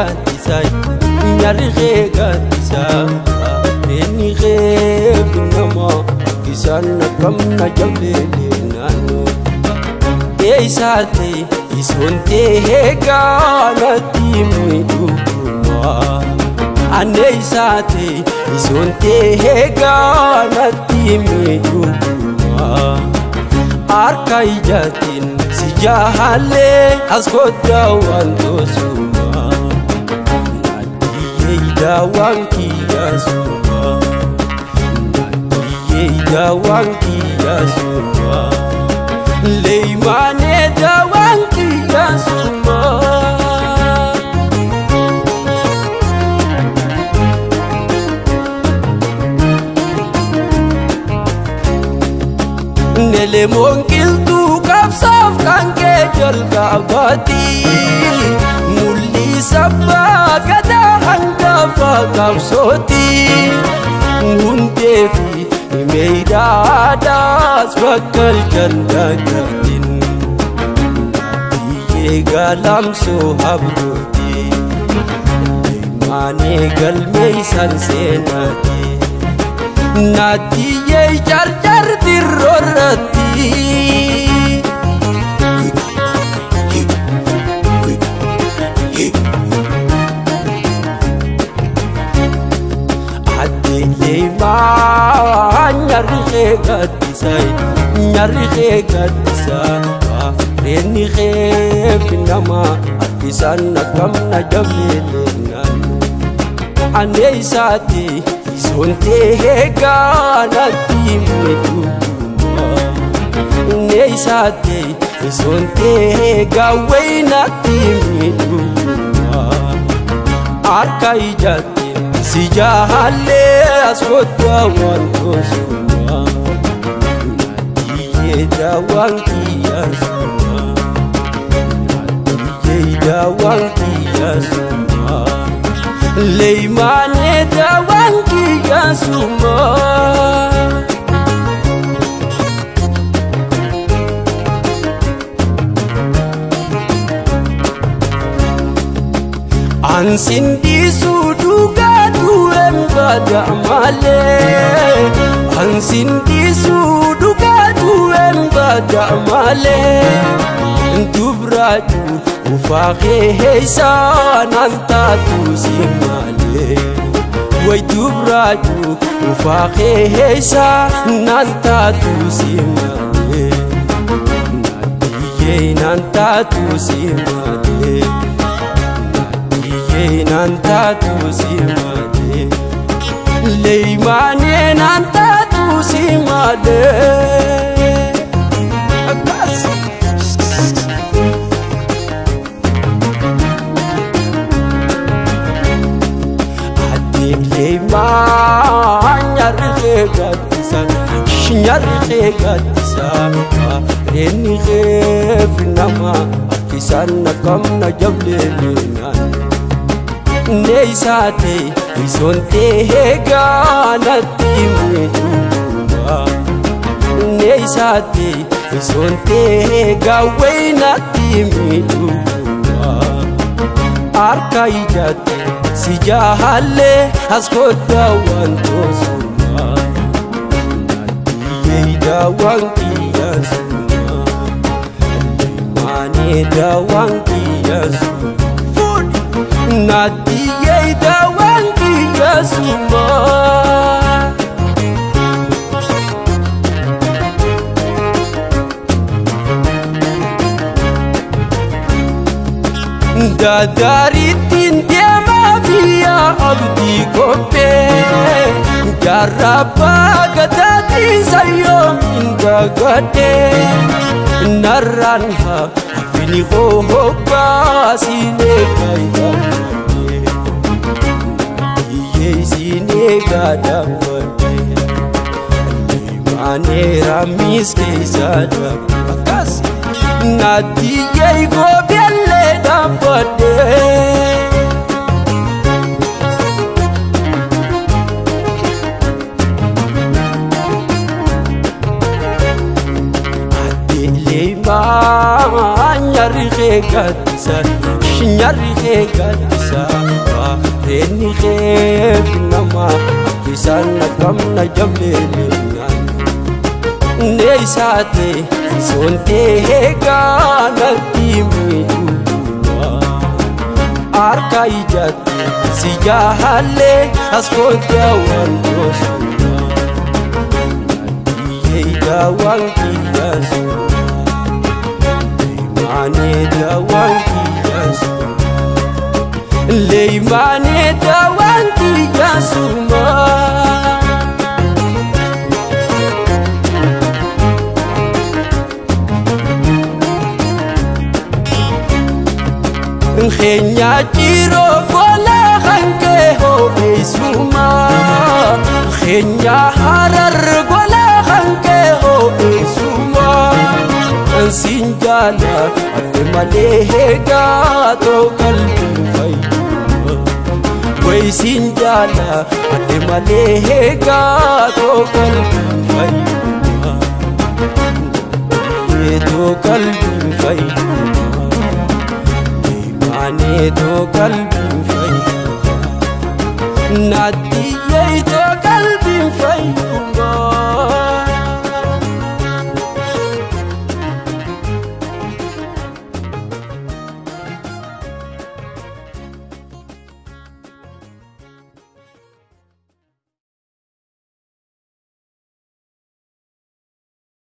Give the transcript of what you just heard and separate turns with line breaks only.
gatisai nyari gatisa eni nama kisan kam na jablele nanu eisate isonte ganati muiduma aneisate isonte ganati muiduma arkai jatin si jahale askoda wantosuma nadiye dawanki asuma nadiye dawanki asuma leimane dawanki asuma nele mongil tu kapsaf kanke jol kabati mulli sabba gada hanga fa kapsoti hunte fi meida das bakal janda gatin ye galam so habdoti mane gal mei sansenati nati ye jar jar dirorati adile ma nyari gatisai nyari gatisa reni nama kisan kam na jablele nan aneisati sonte ganati muiduma neisate sonte gawainati muiduma arkai jati si jahale askoda wantosuma nadiye dawanki asuma nadiye dawanki asuma leimane dawanki asuma ansin di suduga duem bada male ansin di suduga duem bada male dubraju ufaqe heisan anta tusimale way dubraju ufaqe heisan anta tusimale nadiye nanta tusimale nanta tusimale leimane nanta tusimale adile ma nyari gatisa reni nama kisan kam na jablele nan neisate isonte ganati muiduma neisate isonte gawainati muiduma arkai jati si jahale askoda wantosuma nadiye dawanki asuma mane dawanki asuma nadiye dawanki asuma dadari tinte ma biya abdi kope jaraba gadati sayom inda gade naranha fini ho kasine kaya sine gadamate mane ramis keisada akas nadiye go belle dapade adile ma nyari gatisa nyari gatisa keessa reenni keef nama akkisaan nagamna jamleeleenyaan neeysaate soontee heegaanatti miidhuma harka ijaatti si jaahallee as kootee waan goosuma nadhiyyee waan kiyyaasuma leeymaanee waan kiyyaasuma leeymaanee waan kiyyaasuma Khenya jiro bola khanke ho isuma Khenya harar bola khanke ho isuma Sinjala ate malehega to kalbi fayuma Wai sinjala ate malehega to kalbi